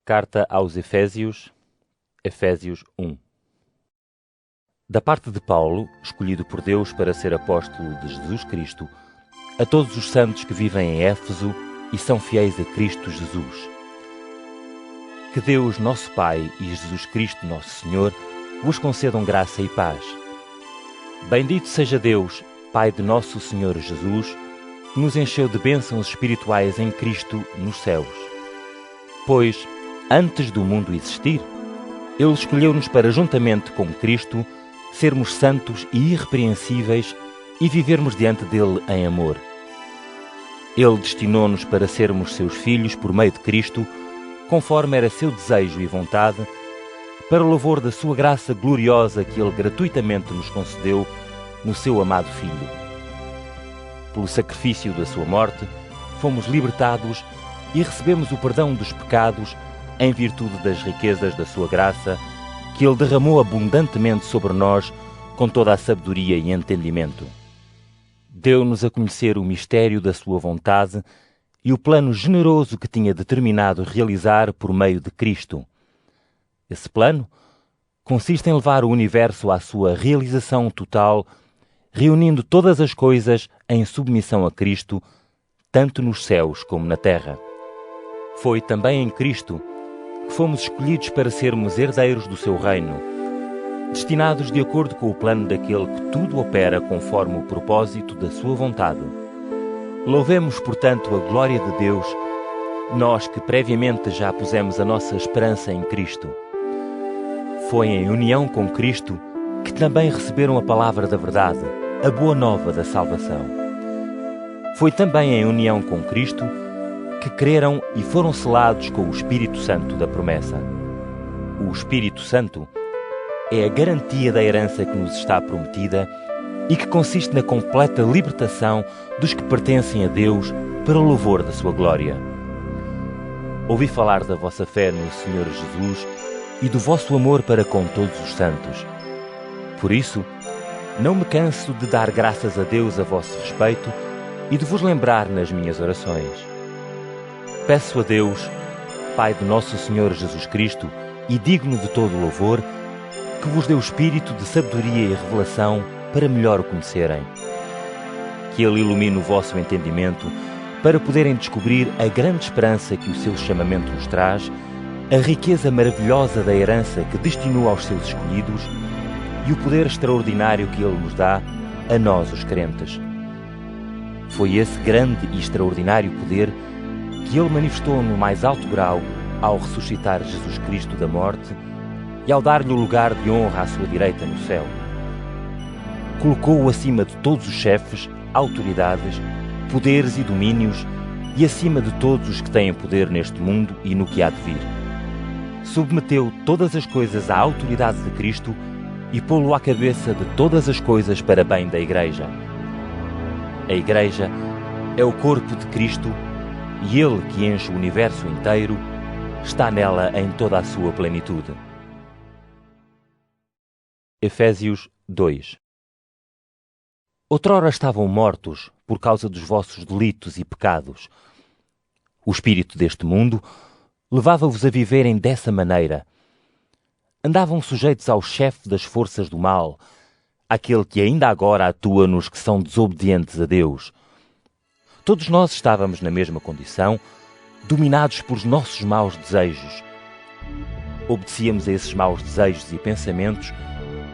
Carta aos Efésios, Efésios 1. Da parte de Paulo, escolhido por Deus para ser apóstolo de Jesus Cristo, a todos os santos que vivem em Éfeso e são fiéis a Cristo Jesus. Que Deus, nosso Pai, e Jesus Cristo, nosso Senhor, vos concedam graça e paz. Bendito seja Deus, Pai de nosso Senhor Jesus, que nos encheu de bênçãos espirituais em Cristo nos céus. Pois, antes do mundo existir, Ele escolheu-nos para, juntamente com Cristo, sermos santos e irrepreensíveis e vivermos diante dele em amor. Ele destinou-nos para sermos seus filhos por meio de Cristo, conforme era seu desejo e vontade, para o louvor da sua graça gloriosa que Ele gratuitamente nos concedeu no seu amado Filho. Pelo sacrifício da sua morte, fomos libertados e recebemos o perdão dos pecados em virtude das riquezas da sua graça, que Ele derramou abundantemente sobre nós com toda a sabedoria e entendimento. Deu-nos a conhecer o mistério da sua vontade e o plano generoso que tinha determinado realizar por meio de Cristo. Esse plano consiste em levar o universo à sua realização total, reunindo todas as coisas em submissão a Cristo, tanto nos céus como na terra. Foi também em Cristo que fomos escolhidos para sermos herdeiros do seu reino, destinados de acordo com o plano daquele que tudo opera conforme o propósito da sua vontade. Louvemos, portanto, a glória de Deus, nós que previamente já pusemos a nossa esperança em Cristo. Foi em união com Cristo que também receberam a palavra da verdade, a boa nova da salvação. Foi também em união com Cristo que creram e foram selados com o Espírito Santo da promessa. O Espírito Santo é a garantia da herança que nos está prometida e que consiste na completa libertação dos que pertencem a Deus para o louvor da sua glória. Ouvi falar da vossa fé no Senhor Jesus e do vosso amor para com todos os santos. Por isso, não me canso de dar graças a Deus a vosso respeito e de vos lembrar nas minhas orações. Peço a Deus, Pai do nosso Senhor Jesus Cristo e digno de todo louvor, que vos dê o espírito de sabedoria e revelação para melhor o conhecerem. Que Ele ilumine o vosso entendimento para poderem descobrir a grande esperança que o seu chamamento nos traz, a riqueza maravilhosa da herança que destinou aos seus escolhidos e o poder extraordinário que Ele nos dá a nós, os crentes. Foi esse grande e extraordinário poder que Ele manifestou no mais alto grau ao ressuscitar Jesus Cristo da morte e ao dar-lhe o lugar de honra à sua direita no céu. Colocou-o acima de todos os chefes, autoridades, poderes e domínios e acima de todos os que têm poder neste mundo e no que há de vir. Submeteu todas as coisas à autoridade de Cristo e pô-lo à cabeça de todas as coisas para bem da Igreja. A Igreja é o corpo de Cristo e Ele, que enche o universo inteiro, está nela em toda a sua plenitude. Efésios 2. Outrora estavam mortos por causa dos vossos delitos e pecados. O espírito deste mundo levava-vos a viverem dessa maneira. Andavam sujeitos ao chefe das forças do mal, aquele que ainda agora atua nos que são desobedientes a Deus. Todos nós estávamos na mesma condição, dominados por nossos maus desejos. Obedecíamos a esses maus desejos e pensamentos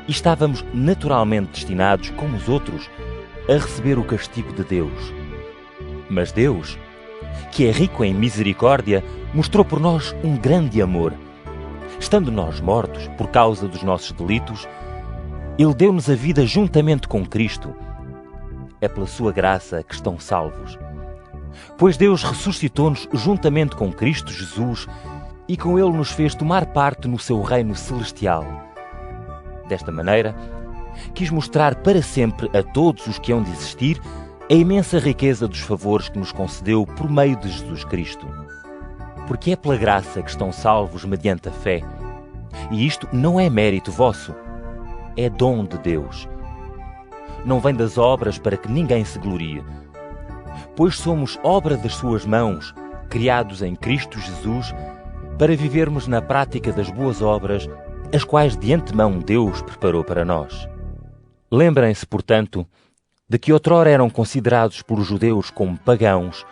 e estávamos naturalmente destinados, como os outros, a receber o castigo de Deus. Mas Deus, que é rico em misericórdia, mostrou por nós um grande amor. Estando nós mortos por causa dos nossos delitos, Ele deu-nos a vida juntamente com Cristo. É pela sua graça que estão salvos. Pois Deus ressuscitou-nos juntamente com Cristo Jesus e com Ele nos fez tomar parte no seu reino celestial. Desta maneira, quis mostrar para sempre a todos os que hão de existir a imensa riqueza dos favores que nos concedeu por meio de Jesus Cristo. Porque é pela graça que estão salvos mediante a fé. E isto não é mérito vosso, é dom de Deus. Não vem das obras para que ninguém se glorie. Pois somos obra das suas mãos, criados em Cristo Jesus, para vivermos na prática das boas obras, as quais de antemão Deus preparou para nós. Lembrem-se, portanto, de que outrora eram considerados pelos judeus como pagãos,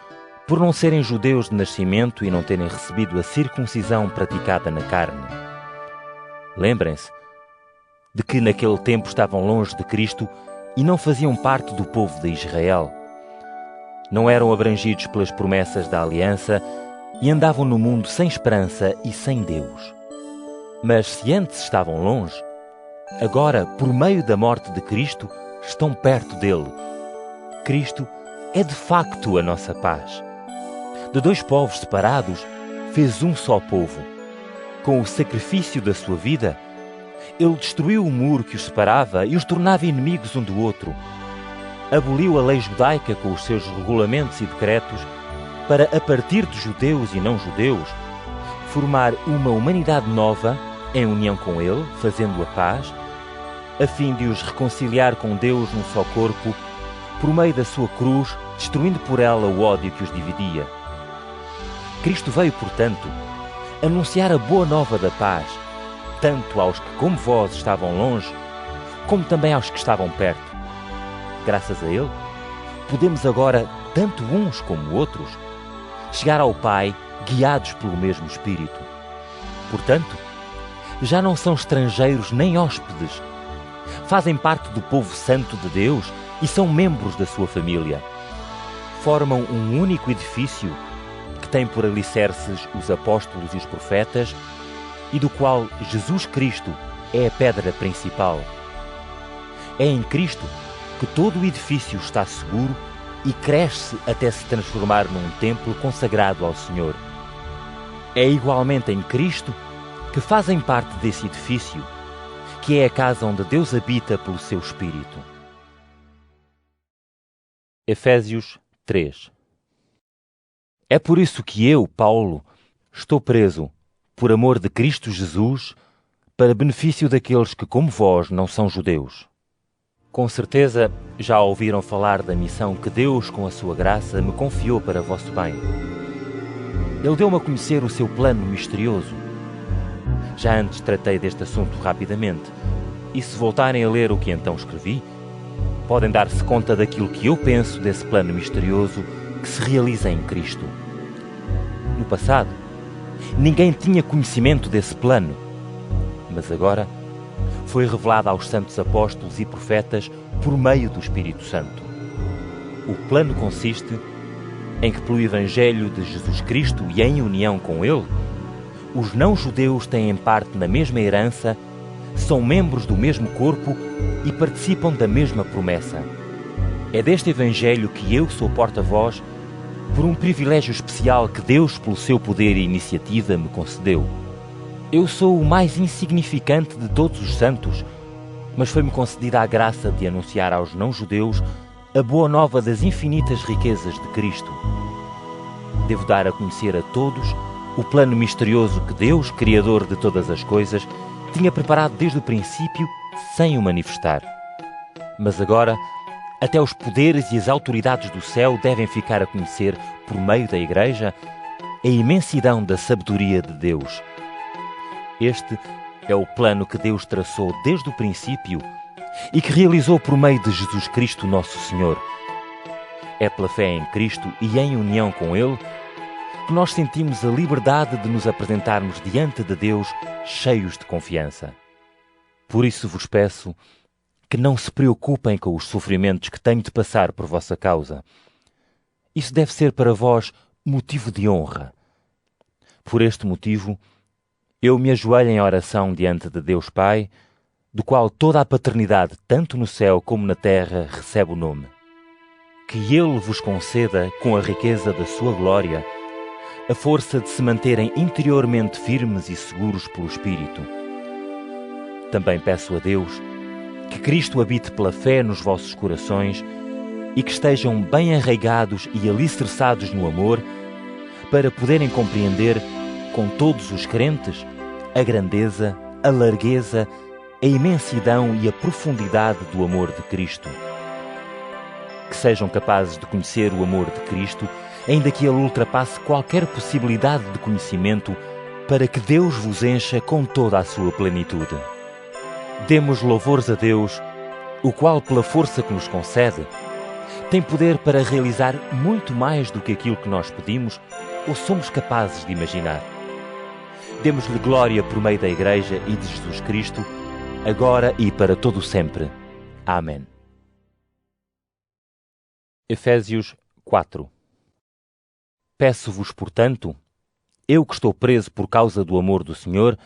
por não serem judeus de nascimento e não terem recebido a circuncisão praticada na carne. Lembrem-se de que naquele tempo estavam longe de Cristo e não faziam parte do povo de Israel. Não eram abrangidos pelas promessas da aliança e andavam no mundo sem esperança e sem Deus. Mas se antes estavam longe, agora, por meio da morte de Cristo, estão perto dele. Cristo é de facto a nossa paz. De dois povos separados, fez um só povo. Com o sacrifício da sua vida, ele destruiu o muro que os separava e os tornava inimigos um do outro. Aboliu a lei judaica com os seus regulamentos e decretos para, a partir de judeus e não-judeus, formar uma humanidade nova em união com ele, fazendo a paz, a fim de os reconciliar com Deus num só corpo, por meio da sua cruz, destruindo por ela o ódio que os dividia. Cristo veio, portanto, anunciar a boa nova da paz, tanto aos que, como vós, estavam longe, como também aos que estavam perto. Graças a ele, podemos agora, tanto uns como outros, chegar ao Pai guiados pelo mesmo Espírito. Portanto, já não são estrangeiros nem hóspedes. Fazem parte do povo santo de Deus e são membros da sua família. Formam um único edifício que tem por alicerces os apóstolos e os profetas e do qual Jesus Cristo é a pedra principal. É em Cristo que todo o edifício está seguro e cresce até se transformar num templo consagrado ao Senhor. É igualmente em Cristo que fazem parte desse edifício, que é a casa onde Deus habita pelo seu Espírito. Efésios 3. É por isso que eu, Paulo, estou preso, por amor de Cristo Jesus, para benefício daqueles que, como vós, não são judeus. Com certeza já ouviram falar da missão que Deus, com a sua graça, me confiou para vosso bem. Ele deu-me a conhecer o seu plano misterioso. Já antes tratei deste assunto rapidamente, e se voltarem a ler o que então escrevi, podem dar-se conta daquilo que eu penso desse plano misterioso que se realiza em Cristo. No passado, ninguém tinha conhecimento desse plano, mas agora foi revelado aos santos apóstolos e profetas por meio do Espírito Santo. O plano consiste em que, pelo Evangelho de Jesus Cristo e em união com ele, os não-judeus têm parte na mesma herança, são membros do mesmo corpo e participam da mesma promessa. É deste Evangelho que eu sou porta-voz por um privilégio especial que Deus, pelo seu poder e iniciativa, me concedeu. Eu sou o mais insignificante de todos os santos, mas foi-me concedida a graça de anunciar aos não-judeus a boa nova das infinitas riquezas de Cristo. Devo dar a conhecer a todos o plano misterioso que Deus, Criador de todas as coisas, tinha preparado desde o princípio, sem o manifestar. Mas agora, até os poderes e as autoridades do céu devem ficar a conhecer, por meio da Igreja, a imensidão da sabedoria de Deus. Este é o plano que Deus traçou desde o princípio e que realizou por meio de Jesus Cristo, nosso Senhor. É pela fé em Cristo e em união com Ele que nós sentimos a liberdade de nos apresentarmos diante de Deus cheios de confiança. Por isso vos peço que não se preocupem com os sofrimentos que tenho de passar por vossa causa. Isso deve ser para vós motivo de honra. Por este motivo, eu me ajoelho em oração diante de Deus Pai, do qual toda a paternidade, tanto no céu como na terra, recebe o nome. Que Ele vos conceda, com a riqueza da sua glória, a força de se manterem interiormente firmes e seguros pelo Espírito. Também peço a Deus que Cristo habite pela fé nos vossos corações e que estejam bem arraigados e alicerçados no amor, para poderem compreender, com todos os crentes, a grandeza, a largueza, a imensidão e a profundidade do amor de Cristo. Que sejam capazes de conhecer o amor de Cristo, ainda que ele ultrapasse qualquer possibilidade de conhecimento, para que Deus vos encha com toda a sua plenitude. Demos louvores a Deus, o qual, pela força que nos concede, tem poder para realizar muito mais do que aquilo que nós pedimos ou somos capazes de imaginar. Demos-lhe glória por meio da Igreja e de Jesus Cristo, agora e para todo o sempre. Amém. Efésios 4. Peço-vos, portanto, eu que estou preso por causa do amor do Senhor,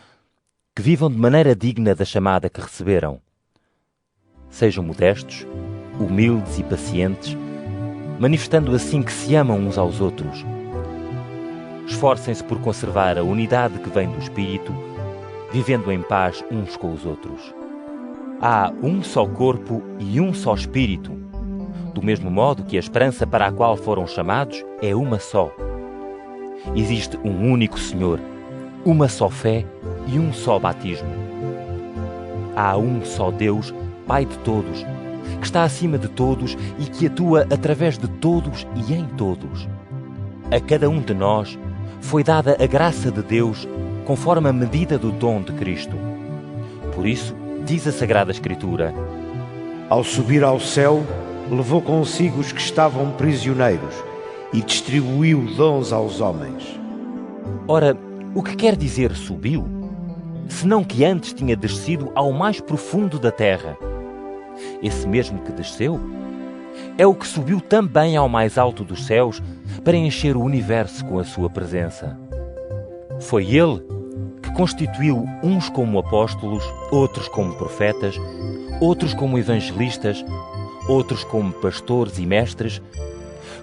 que vivam de maneira digna da chamada que receberam. Sejam modestos, humildes e pacientes, manifestando assim que se amam uns aos outros. Esforcem-se por conservar a unidade que vem do Espírito, vivendo em paz uns com os outros. Há um só corpo e um só Espírito, do mesmo modo que a esperança para a qual foram chamados é uma só. Existe um único Senhor, uma só fé e um só batismo. Há um só Deus, Pai de todos, que está acima de todos e que atua através de todos e em todos. A cada um de nós foi dada a graça de Deus conforme a medida do dom de Cristo. Por isso, diz a Sagrada Escritura: Ao subir ao céu, levou consigo os que estavam prisioneiros e distribuiu dons aos homens. Ora, o que quer dizer subiu? Senão que antes tinha descido ao mais profundo da terra. Esse mesmo que desceu é o que subiu também ao mais alto dos céus para encher o universo com a sua presença. Foi Ele que constituiu uns como apóstolos, outros como profetas, outros como evangelistas, outros como pastores e mestres,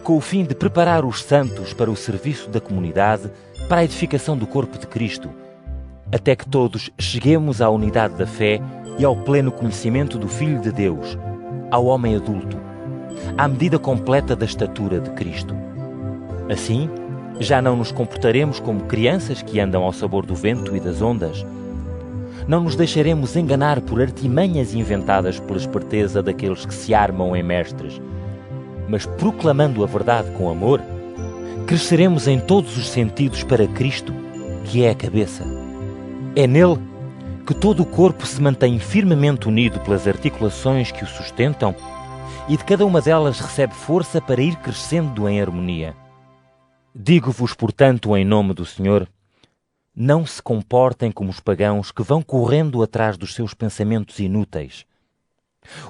com o fim de preparar os santos para o serviço da comunidade, para a edificação do corpo de Cristo, até que todos cheguemos à unidade da fé e ao pleno conhecimento do Filho de Deus, ao homem adulto, à medida completa da estatura de Cristo. Assim, já não nos comportaremos como crianças que andam ao sabor do vento e das ondas. Não nos deixaremos enganar por artimanhas inventadas pela esperteza daqueles que se armam em mestres, mas proclamando a verdade com amor, cresceremos em todos os sentidos para Cristo, que é a cabeça. É nele que todo o corpo se mantém firmemente unido pelas articulações que o sustentam e de cada uma delas recebe força para ir crescendo em harmonia. Digo-vos, portanto, em nome do Senhor, não se comportem como os pagãos que vão correndo atrás dos seus pensamentos inúteis.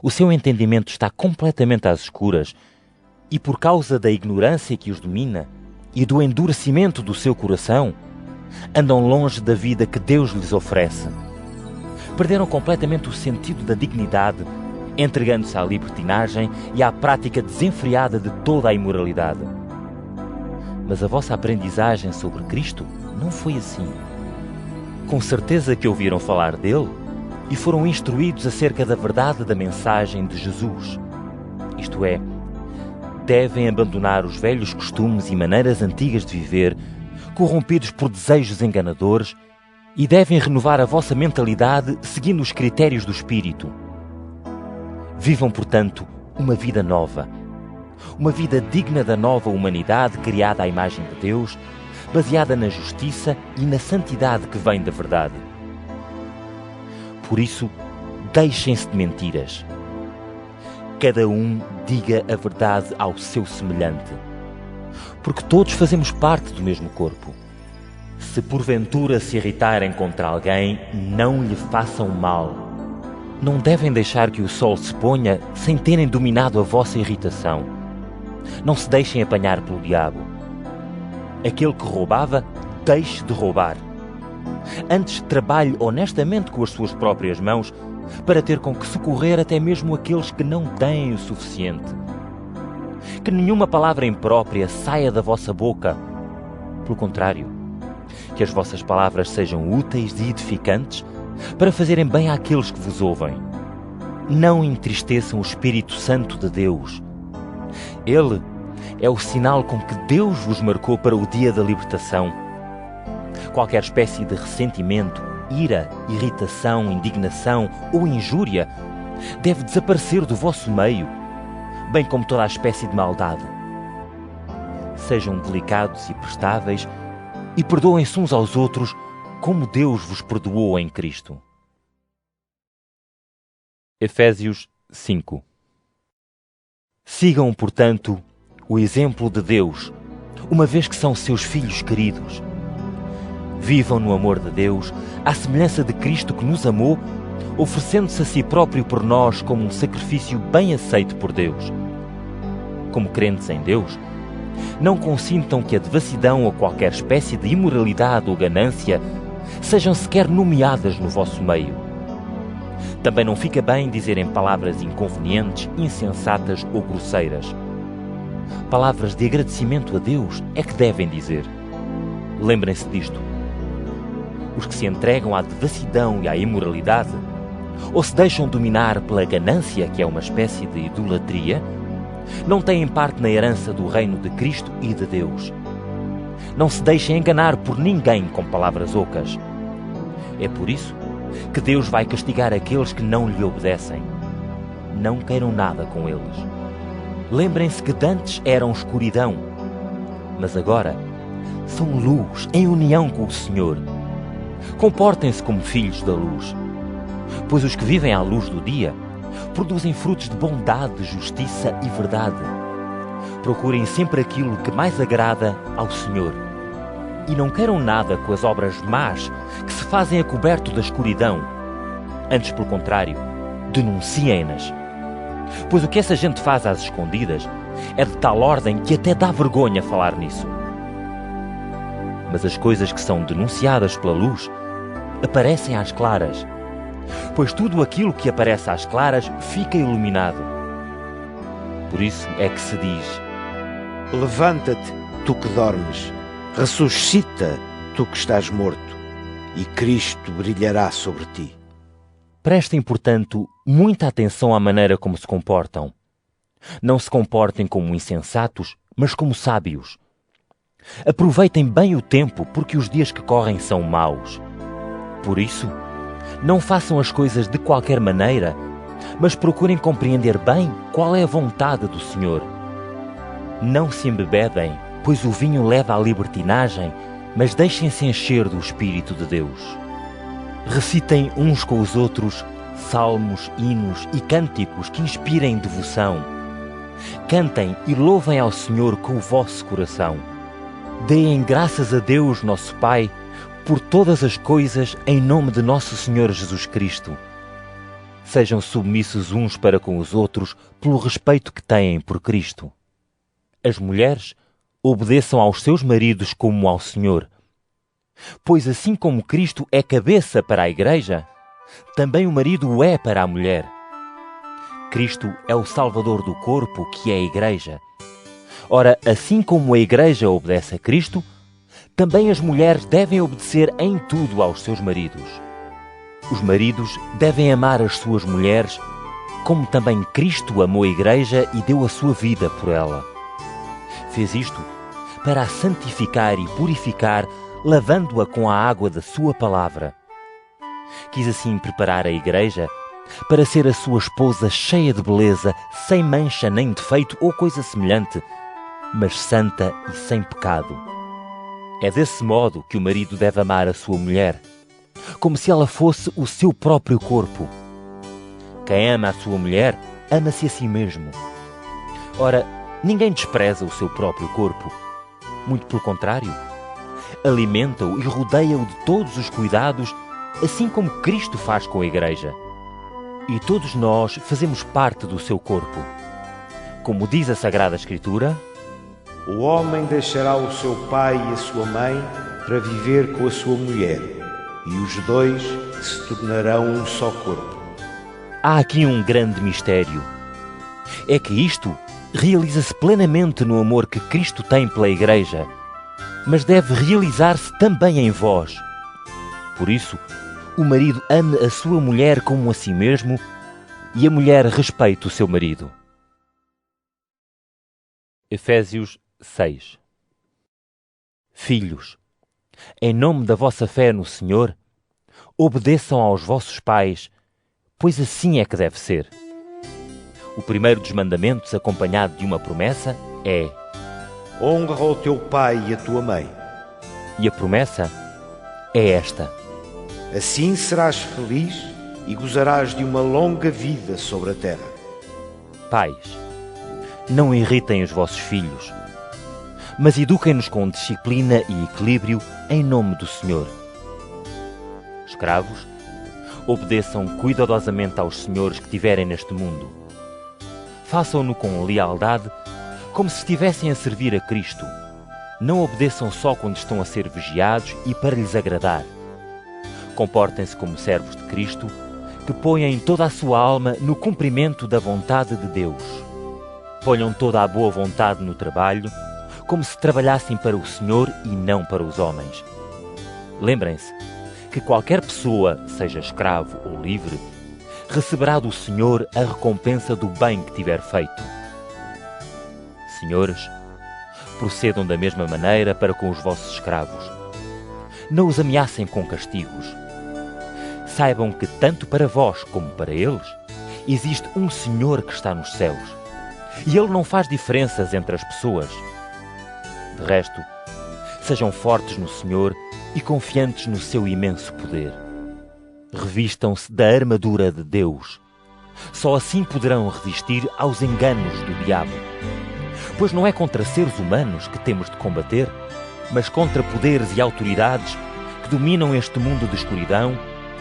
O seu entendimento está completamente às escuras e, por causa da ignorância que os domina e do endurecimento do seu coração, andam longe da vida que Deus lhes oferece. Perderam completamente o sentido da dignidade, entregando-se à libertinagem e à prática desenfreada de toda a imoralidade. Mas a vossa aprendizagem sobre Cristo não foi assim. Com certeza que ouviram falar dele e foram instruídos acerca da verdade da mensagem de Jesus. Isto é, devem abandonar os velhos costumes e maneiras antigas de viver, corrompidos por desejos enganadores, e devem renovar a vossa mentalidade seguindo os critérios do Espírito. Vivam, portanto, uma vida nova. Uma vida digna da nova humanidade criada à imagem de Deus, baseada na justiça e na santidade que vem da verdade. Por isso, deixem-se de mentiras. Cada um diga a verdade ao seu semelhante, porque todos fazemos parte do mesmo corpo. Se porventura se irritarem contra alguém, não lhe façam mal. Não devem deixar que o sol se ponha sem terem dominado a vossa irritação. Não se deixem apanhar pelo diabo. Aquele que roubava, deixe de roubar. Antes trabalhe honestamente com as suas próprias mãos para ter com que socorrer até mesmo aqueles que não têm o suficiente. Que nenhuma palavra imprópria saia da vossa boca. Pelo contrário, que as vossas palavras sejam úteis e edificantes para fazerem bem àqueles que vos ouvem. Não entristeçam o Espírito Santo de Deus. Ele é o sinal com que Deus vos marcou para o dia da libertação. Qualquer espécie de ressentimento, ira, irritação, indignação ou injúria deve desaparecer do vosso meio, bem como toda a espécie de maldade. Sejam delicados e prestáveis e perdoem-se uns aos outros, como Deus vos perdoou em Cristo. Efésios 5. Sigam, portanto, o exemplo de Deus, uma vez que são seus filhos queridos. Vivam no amor de Deus, à semelhança de Cristo que nos amou, oferecendo-se a si próprio por nós como um sacrifício bem aceito por Deus. Como crentes em Deus, não consintam que a devassidão ou qualquer espécie de imoralidade ou ganância sejam sequer nomeadas no vosso meio. Também não fica bem dizerem palavras inconvenientes, insensatas ou grosseiras. Palavras de agradecimento a Deus é que devem dizer. Lembrem-se disto. Os que se entregam à devassidão e à imoralidade, ou se deixam dominar pela ganância, que é uma espécie de idolatria, não têm parte na herança do reino de Cristo e de Deus. Não se deixem enganar por ninguém com palavras ocas. É por isso que Deus vai castigar aqueles que não lhe obedecem. Não queiram nada com eles. Lembrem-se que dantes eram escuridão, mas agora são luz em união com o Senhor. Comportem-se como filhos da luz, pois os que vivem à luz do dia produzem frutos de bondade, justiça e verdade. Procurem sempre aquilo que mais agrada ao Senhor. E não queiram nada com as obras más que se fazem a coberto da escuridão. Antes, pelo contrário, denunciem-nas. Pois o que essa gente faz às escondidas é de tal ordem que até dá vergonha falar nisso. Mas as coisas que são denunciadas pela luz aparecem às claras, pois tudo aquilo que aparece às claras fica iluminado. Por isso é que se diz: Levanta-te, tu que dormes, ressuscita, tu que estás morto, e Cristo brilhará sobre ti. Prestem, portanto, muita atenção à maneira como se comportam. Não se comportem como insensatos, mas como sábios. Aproveitem bem o tempo, porque os dias que correm são maus. Por isso, não façam as coisas de qualquer maneira, mas procurem compreender bem qual é a vontade do Senhor. Não se embebedem, pois o vinho leva à libertinagem, mas deixem-se encher do Espírito de Deus. Recitem uns com os outros salmos, hinos e cânticos que inspirem devoção. Cantem e louvem ao Senhor com o vosso coração. Deem graças a Deus, nosso Pai, por todas as coisas, em nome de nosso Senhor Jesus Cristo. Sejam submissos uns para com os outros pelo respeito que têm por Cristo. As mulheres obedeçam aos seus maridos como ao Senhor. Pois assim como Cristo é cabeça para a Igreja, também o marido o é para a mulher. Cristo é o Salvador do corpo, que é a Igreja. Ora, assim como a Igreja obedece a Cristo, também as mulheres devem obedecer em tudo aos seus maridos. Os maridos devem amar as suas mulheres, como também Cristo amou a Igreja e deu a sua vida por ela. Fez isto para a santificar e purificar, lavando-a com a água da sua palavra. Quis assim preparar a Igreja para ser a sua esposa cheia de beleza, sem mancha nem defeito ou coisa semelhante, mas santa e sem pecado. É desse modo que o marido deve amar a sua mulher, como se ela fosse o seu próprio corpo. Quem ama a sua mulher, ama-se a si mesmo. Ora, ninguém despreza o seu próprio corpo. Muito pelo contrário, alimenta-o e rodeia-o de todos os cuidados, assim como Cristo faz com a Igreja. E todos nós fazemos parte do seu corpo. Como diz a Sagrada Escritura: O homem deixará o seu pai e a sua mãe para viver com a sua mulher, e os dois se tornarão um só corpo. Há aqui um grande mistério. É que isto realiza-se plenamente no amor que Cristo tem pela Igreja, mas deve realizar-se também em vós. Por isso, o marido ame a sua mulher como a si mesmo e a mulher respeite o seu marido. Efésios 6. Filhos, em nome da vossa fé no Senhor, obedeçam aos vossos pais, pois assim é que deve ser. O primeiro dos mandamentos, acompanhado de uma promessa, é: Honra o teu pai e a tua mãe. E a promessa é esta: Assim serás feliz e gozarás de uma longa vida sobre a terra. Pais, não irritem os vossos filhos, mas eduquem-nos com disciplina e equilíbrio em nome do Senhor. Escravos, obedeçam cuidadosamente aos senhores que tiverem neste mundo. Façam-no com lealdade, como se estivessem a servir a Cristo. Não obedeçam só quando estão a ser vigiados e para lhes agradar. Comportem-se como servos de Cristo, que ponham toda a sua alma no cumprimento da vontade de Deus. Ponham toda a boa vontade no trabalho, como se trabalhassem para o Senhor e não para os homens. Lembrem-se que qualquer pessoa, seja escravo ou livre, receberá do Senhor a recompensa do bem que tiver feito. Senhores, procedam da mesma maneira para com os vossos escravos. Não os ameacem com castigos. Saibam que tanto para vós como para eles existe um Senhor que está nos céus, e Ele não faz diferenças entre as pessoas. De resto, sejam fortes no Senhor e confiantes no seu imenso poder. Revistam-se da armadura de Deus. Só assim poderão resistir aos enganos do diabo. Pois não é contra seres humanos que temos de combater, mas contra poderes e autoridades que dominam este mundo de escuridão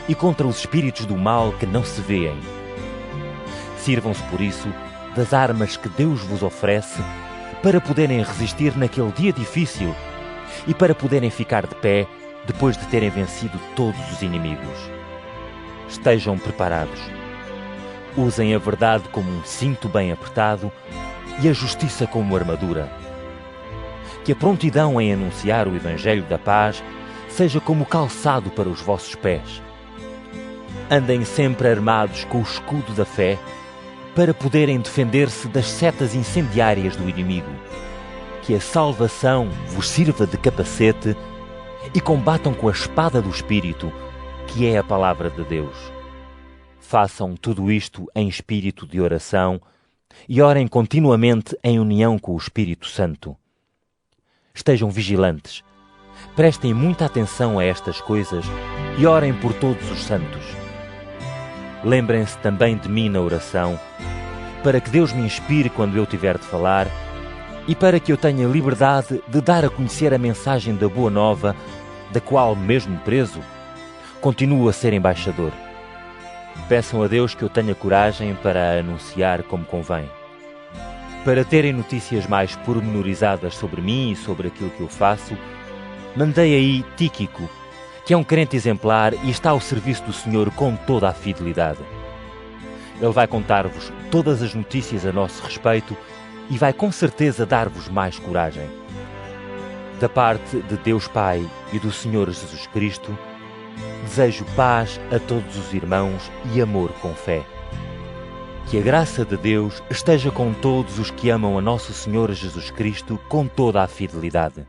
e contra os espíritos do mal que não se veem. Sirvam-se, por isso, das armas que Deus vos oferece para poderem resistir naquele dia difícil e para poderem ficar de pé depois de terem vencido todos os inimigos. Estejam preparados. Usem a verdade como um cinto bem apertado e a justiça como armadura. Que a prontidão em anunciar o Evangelho da paz seja como calçado para os vossos pés. Andem sempre armados com o escudo da fé para poderem defender-se das setas incendiárias do inimigo. Que a salvação vos sirva de capacete e combatam com a espada do Espírito, que é a palavra de Deus. Façam tudo isto em espírito de oração e orem continuamente em união com o Espírito Santo. Estejam vigilantes, prestem muita atenção a estas coisas e orem por todos os santos. Lembrem-se também de mim na oração, para que Deus me inspire quando eu tiver de falar e para que eu tenha liberdade de dar a conhecer a mensagem da Boa Nova, da qual, mesmo preso, continuo a ser embaixador. Peçam a Deus que eu tenha coragem para a anunciar como convém. Para terem notícias mais pormenorizadas sobre mim e sobre aquilo que eu faço, mandei aí Tíquico, que é um crente exemplar e está ao serviço do Senhor com toda a fidelidade. Ele vai contar-vos todas as notícias a nosso respeito e vai com certeza dar-vos mais coragem. Da parte de Deus Pai e do Senhor Jesus Cristo, desejo paz a todos os irmãos e amor com fé. Que a graça de Deus esteja com todos os que amam a nosso Senhor Jesus Cristo com toda a fidelidade.